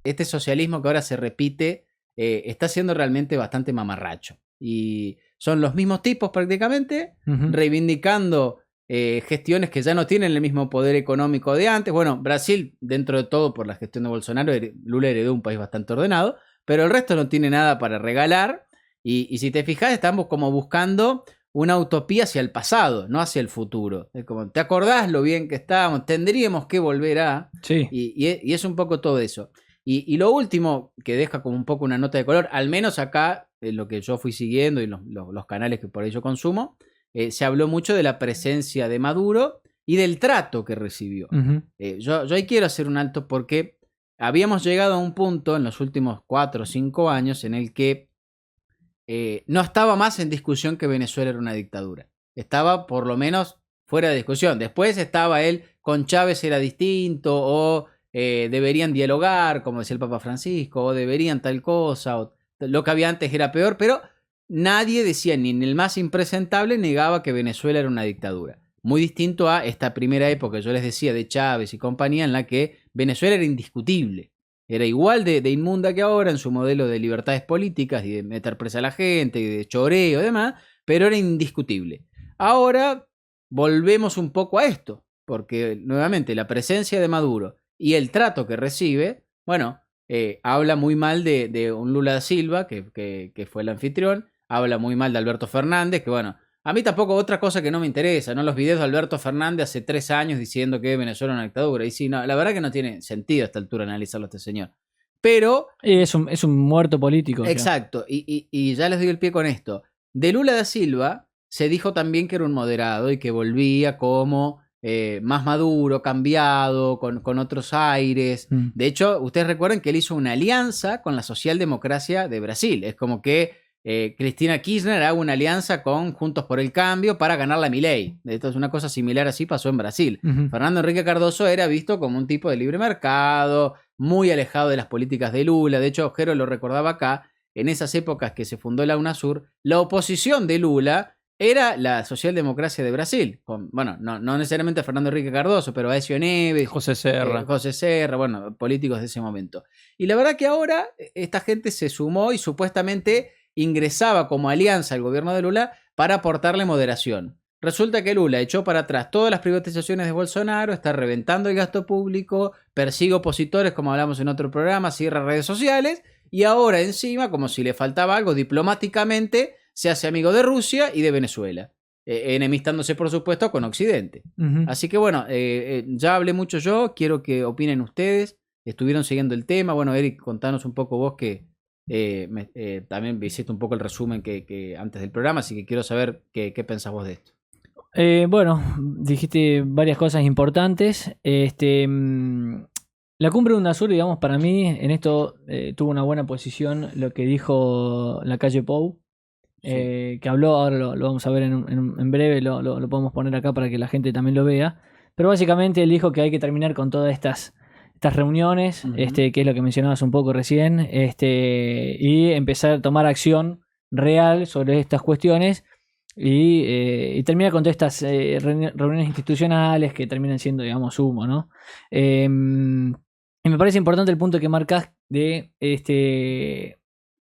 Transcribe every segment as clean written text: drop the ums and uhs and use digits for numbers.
este socialismo que ahora se repite está siendo realmente bastante mamarracho. Y son los mismos tipos prácticamente, reivindicando gestiones que ya no tienen el mismo poder económico de antes. Bueno, Brasil, dentro de todo, por la gestión de Bolsonaro, Lula heredó un país bastante ordenado, pero el resto no tiene nada para regalar. Y si te fijas, estamos como buscando una utopía hacia el pasado, no hacia el futuro. Es como, ¿te acordás lo bien que estábamos? Tendríamos que volver a... Sí. Y es un poco todo eso. Y lo último, que deja como un poco una nota de color, al menos acá, lo que yo fui siguiendo y los canales que por ahí yo consumo, se habló mucho de la presencia de Maduro y del trato que recibió. Yo ahí quiero hacer un alto porque habíamos llegado a un punto en los últimos 4 o 5 años en el que no estaba más en discusión que Venezuela era una dictadura. Estaba por lo menos fuera de discusión. Después estaba él, con Chávez era distinto, o deberían dialogar, como decía el Papa Francisco, o deberían tal cosa, o lo que había antes era peor, pero nadie decía, ni en el más impresentable negaba que Venezuela era una dictadura. Muy distinto a esta primera época, yo les decía, de Chávez y compañía, en la que Venezuela era indiscutible. Era igual de inmunda que ahora en su modelo de libertades políticas y de meter presa a la gente y de choreo y demás, pero era indiscutible. Ahora volvemos un poco a esto, porque nuevamente la presencia de Maduro y el trato que recibe, bueno, habla muy mal de un Lula da Silva, que fue el anfitrión, habla muy mal de Alberto Fernández, que bueno, a mí tampoco otra cosa que no me interesa, ¿no? Los videos de Alberto Fernández hace 3 años diciendo que Venezuela es una dictadura. Y sí, no, la verdad que no tiene sentido a esta altura analizarlo a este señor. Pero... Es un muerto político. Exacto, y ya les doy el pie con esto. De Lula da Silva se dijo también que era un moderado y que volvía como más maduro, cambiado, con otros aires. De hecho, ustedes recuerdan que él hizo una alianza con la socialdemocracia de Brasil. Es como que Cristina Kirchner haga una alianza con Juntos por el Cambio para ganarla a Milei. Esto es una cosa similar, así pasó en Brasil. Fernando Henrique Cardoso era visto como un tipo de libre mercado, muy alejado de las políticas de Lula. De hecho, Ojero lo recordaba acá, en esas épocas que se fundó la UNASUR, la oposición de Lula era la socialdemocracia de Brasil. Bueno, no necesariamente Fernando Henrique Cardoso, pero Aécio Neves, José Serra, bueno, políticos de ese momento. Y la verdad que ahora esta gente se sumó y supuestamente ingresaba como alianza al gobierno de Lula para aportarle moderación. Resulta que Lula echó para atrás todas las privatizaciones de Bolsonaro, está reventando el gasto público, persigue opositores, como hablamos en otro programa, cierra redes sociales, y ahora encima, como si le faltaba algo, diplomáticamente se hace amigo de Rusia y de Venezuela, enemistándose por supuesto con Occidente. Así que bueno, ya hablé mucho yo, quiero que opinen ustedes, estuvieron siguiendo el tema. Bueno, Eric, contanos un poco vos que también hiciste un poco el resumen que antes del programa, así que quiero saber qué pensás vos de esto. Bueno, dijiste varias cosas importantes. La cumbre de UNASUR, digamos, para mí en esto tuvo una buena posición lo que dijo Lacalle Pou, que habló, ahora lo vamos a ver en breve, lo podemos poner acá para que la gente también lo vea. Pero básicamente él dijo que hay que terminar con todas estas reuniones, que es lo que mencionabas un poco recién, y empezar a tomar acción real sobre estas cuestiones y terminar con todas estas reuniones institucionales que terminan siendo, digamos, humo, ¿no? Y me parece importante el punto que marcas de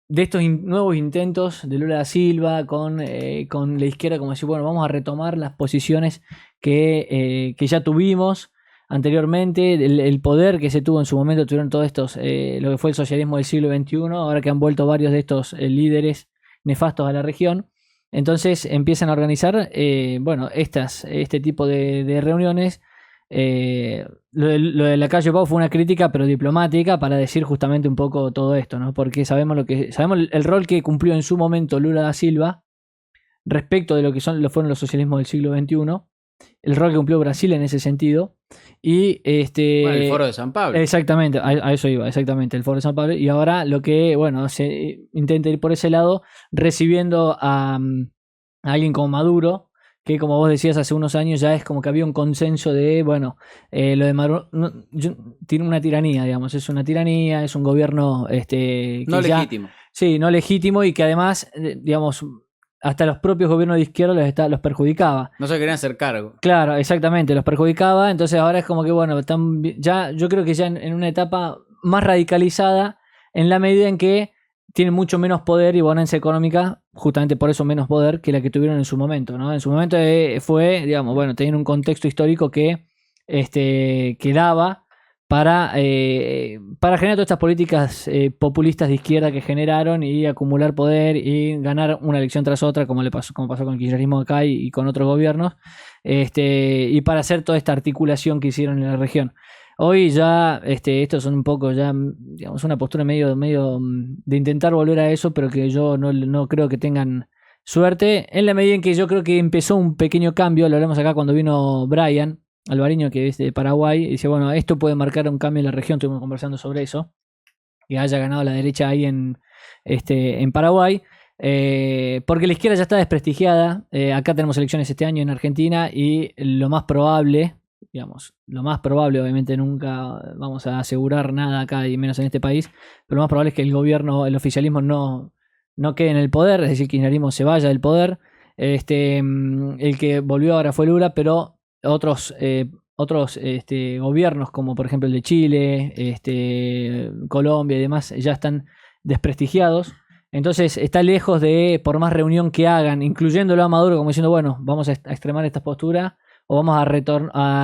estos nuevos intentos de Lula da Silva con la izquierda, como decir, bueno, vamos a retomar las posiciones que ya tuvimos anteriormente, el poder que se tuvo en su momento, tuvieron todos estos, lo que fue el socialismo del siglo XXI, ahora que han vuelto varios de estos líderes nefastos a la región. Entonces empiezan a organizar este tipo de reuniones. Lo de Lacalle Pou fue una crítica pero diplomática para decir justamente un poco todo esto, ¿no? Porque sabemos el rol que cumplió en su momento Lula da Silva respecto de lo que fueron los socialismos del siglo XXI, el rol que cumplió Brasil en ese sentido. Y el Foro de San Pablo. Exactamente, a eso iba, exactamente, el Foro de San Pablo. Y ahora lo que, bueno, se intenta ir por ese lado, recibiendo a alguien como Maduro, que como vos decías hace unos años ya es como que había un consenso de, bueno, lo de Maduro tiene una tiranía, digamos, es una tiranía, es un gobierno no legítimo. Sí, no legítimo, y que además, digamos, hasta los propios gobiernos de izquierda los perjudicaba. No se querían hacer cargo. Claro, exactamente, los perjudicaba. Entonces ahora es como que, bueno, yo creo que ya en una etapa más radicalizada en la medida en que tienen mucho menos poder y bonanza económica, justamente por eso menos poder que la que tuvieron en su momento, ¿no? En su momento fue, digamos, bueno, tenían un contexto histórico que daba para generar todas estas políticas populistas de izquierda que generaron y acumular poder y ganar una elección tras otra, como pasó con el kirchnerismo acá y con otros gobiernos, y para hacer toda esta articulación que hicieron en la región. Hoy ya estos son un poco ya, digamos, una postura medio de intentar volver a eso, pero que yo no creo que tengan suerte, en la medida en que yo creo que empezó un pequeño cambio. Lo hablamos acá cuando vino Brian Alvariño, que es de Paraguay, y dice, bueno, esto puede marcar un cambio en la región. Estuvimos conversando sobre eso, que haya ganado la derecha ahí en Paraguay, porque la izquierda ya está desprestigiada. Acá tenemos elecciones este año en Argentina y lo más probable, obviamente nunca vamos a asegurar nada acá y menos en este país, pero lo más probable es que el gobierno, el oficialismo no quede en el poder, es decir, que el kirchnerismo se vaya del poder. El que volvió ahora fue Lula, pero otros gobiernos, como por ejemplo el de Chile, Colombia y demás, ya están desprestigiados. Entonces está lejos de, por más reunión que hagan, incluyéndolo a Maduro, como diciendo, bueno, vamos a extremar esta postura, o vamos a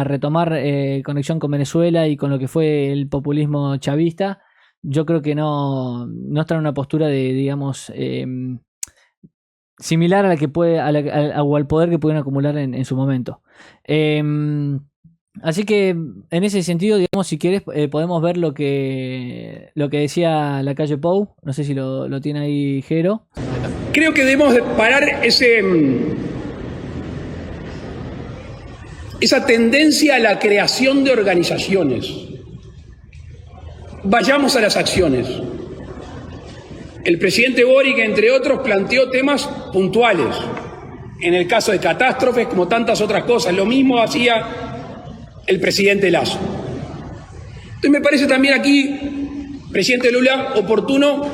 retomar conexión con Venezuela y con lo que fue el populismo chavista. Yo creo que no está en una postura de, digamos, similar a la que o al poder que pudieron acumular en su momento. Así que en ese sentido, digamos, si quieres podemos ver lo que decía Lacalle Pou. No sé si lo tiene ahí Jero. Creo que debemos parar esa tendencia a la creación de organizaciones. Vayamos a las acciones. El presidente Boric, entre otros, planteó temas puntuales. En el caso de catástrofes, como tantas otras cosas. Lo mismo hacía el presidente Lasso. Entonces me parece también aquí, presidente Lula, oportuno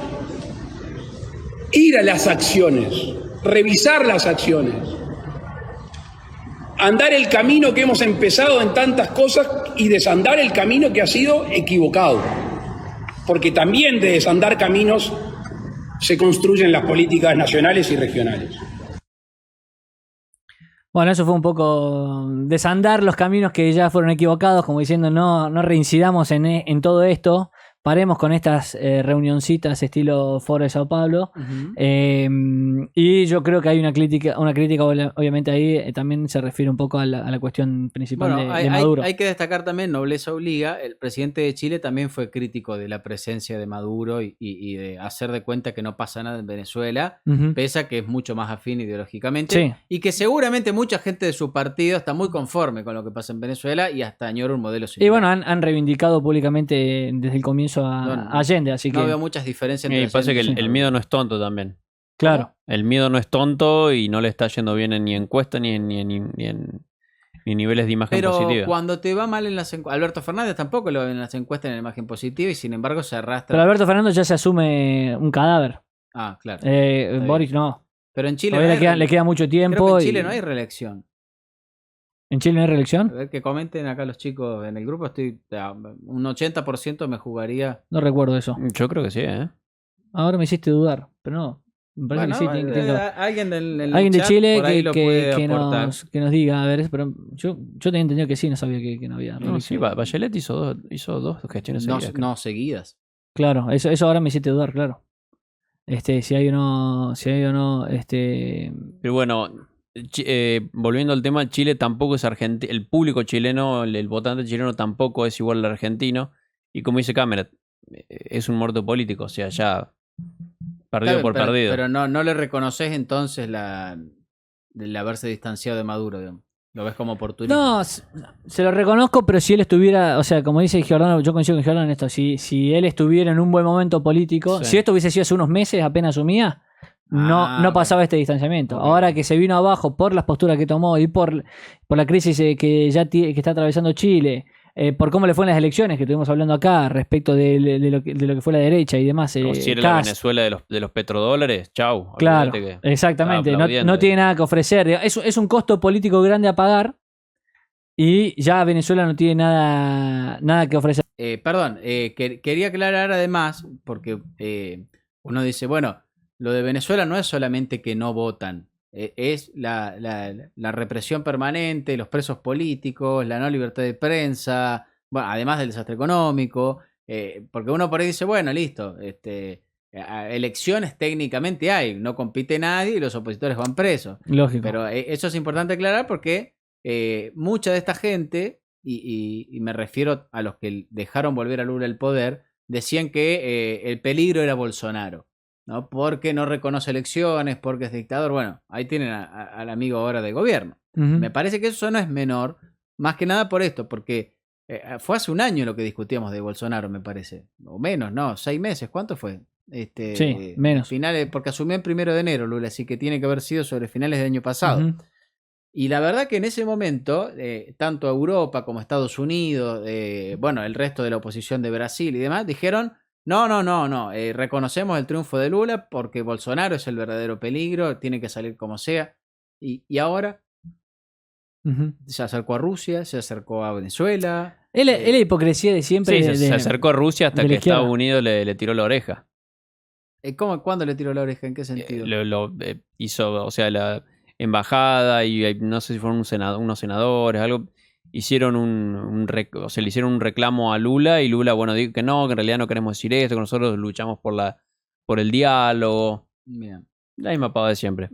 ir a las acciones, revisar las acciones, andar el camino que hemos empezado en tantas cosas y desandar el camino que ha sido equivocado. Porque también de desandar caminos se construyen las políticas nacionales y regionales. Bueno, eso fue un poco desandar los caminos que ya fueron equivocados, como diciendo no reincidamos en todo esto, paremos con estas reunioncitas estilo Foro de Sao Paulo. Uh-huh. Y yo creo que hay una crítica obviamente ahí también se refiere un poco a la cuestión principal de Maduro. Hay que destacar también, nobleza obliga, el presidente de Chile también fue crítico de la presencia de Maduro y de hacer de cuenta que no pasa nada en Venezuela, uh-huh, pese a que es mucho más afín ideológicamente, sí, y que seguramente mucha gente de su partido está muy conforme con lo que pasa en Venezuela y hasta añora un modelo similar. Y bueno, han reivindicado públicamente desde el comienzo a Allende, así que no veo muchas diferencias entre pasa que el miedo no es tonto también. Claro. El miedo no es tonto y no le está yendo bien ni en encuesta ni en niveles de imagen positiva. Pero cuando te va mal en las encuestas, Alberto Fernández tampoco lo ve en las encuestas en la imagen positiva y sin embargo se arrastra. Pero Alberto Fernández ya se asume un cadáver. Ah, claro. Boric no. Pero en Chile le queda mucho tiempo. Creo que en Chile no hay reelección. ¿En Chile no hay reelección? A ver, que comenten acá los chicos en el grupo. Un 80% me jugaría. No recuerdo eso. Yo creo que sí, ¿eh? Ahora me hiciste dudar, pero no. Me parece que sí. Alguien alguien de Chile que nos diga, a ver, pero yo tenía entendido que sí, no sabía que no había. No, sí, Bachelet hizo dos gestiones seguidas. No seguidas. Claro, eso ahora me hiciste dudar, claro. Si hay o no. Pero bueno, volviendo al tema, Chile tampoco es argentino. El público chileno, el votante chileno tampoco es igual al argentino. Y como dice Cámara, es un muerto político, o sea, ya perdido por perdido. Pero no le reconoces entonces el haberse distanciado de Maduro, digamos. ¿Lo ves como oportunista? No, se lo reconozco, pero si él estuviera, o sea, como dice Giordano, yo coincido con Giordano en esto, si él estuviera en un buen momento político, sí, si esto hubiese sido hace unos meses, apenas asumía, no pasaba este distanciamiento. Okay. Ahora que se vino abajo por las posturas que tomó y por la crisis que está atravesando Chile, por cómo le fue en las elecciones que estuvimos hablando acá respecto de lo que fue la derecha y demás. Como si era la Venezuela de los petrodólares, chau. Claro, exactamente. No tiene nada que ofrecer. Es un costo político grande a pagar y ya Venezuela no tiene nada que ofrecer. Perdón, quería aclarar además, porque uno dice, bueno, lo de Venezuela no es solamente que no votan, es la represión permanente, los presos políticos, la no libertad de prensa, bueno, además del desastre económico, porque uno por ahí dice, bueno, listo, elecciones técnicamente hay, no compite nadie y los opositores van presos. Lógico. Pero eso es importante aclarar porque mucha de esta gente, y me refiero a los que dejaron volver a Lula al poder, decían que el peligro era Bolsonaro, ¿no? Porque no reconoce elecciones, porque es dictador. Bueno, ahí tienen al amigo ahora de gobierno. Me parece que eso no es menor, más que nada por esto, porque fue hace un año lo que discutíamos de Bolsonaro, me parece. O menos, ¿no? 6 meses, ¿cuánto fue? Sí, menos. Finales, porque asumió el 1 de enero Lula, así que tiene que haber sido sobre finales del año pasado. Y la verdad que en ese momento, tanto Europa como Estados Unidos, bueno, el resto de la oposición de Brasil y demás, dijeron, no, reconocemos el triunfo de Lula porque Bolsonaro es el verdadero peligro, tiene que salir como sea. Y ahora se acercó a Rusia, se acercó a Venezuela. Es la hipocresía de siempre. Sí, se acercó a Rusia hasta que Estados Unidos le tiró la oreja. ¿Cuándo le tiró la oreja? ¿En qué sentido? Hizo, o sea, la embajada y no sé si fueron unos senadores, algo, hicieron o sea, le hicieron un reclamo a Lula y Lula, bueno, dijo que no, que en realidad no queremos decir esto, que nosotros luchamos por el diálogo. Bien. La misma pava de siempre.